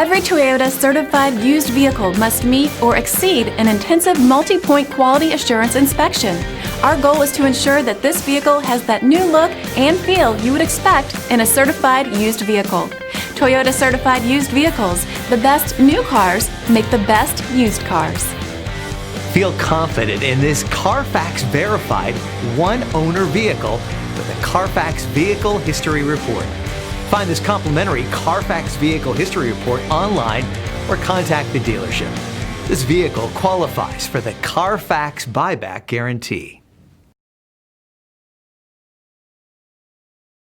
Every Toyota certified used vehicle must meet or exceed an intensive multi-point quality assurance inspection. Our goal is to ensure that this vehicle has that new look and feel you would expect in a certified used vehicle. Toyota certified used vehicles, the best new cars make the best used cars. Feel confident in this Carfax verified one-owner vehicle with a Carfax Vehicle History Report. Find this complimentary Carfax Vehicle History Report online or contact the dealership. This vehicle qualifies for the Carfax Buyback Guarantee.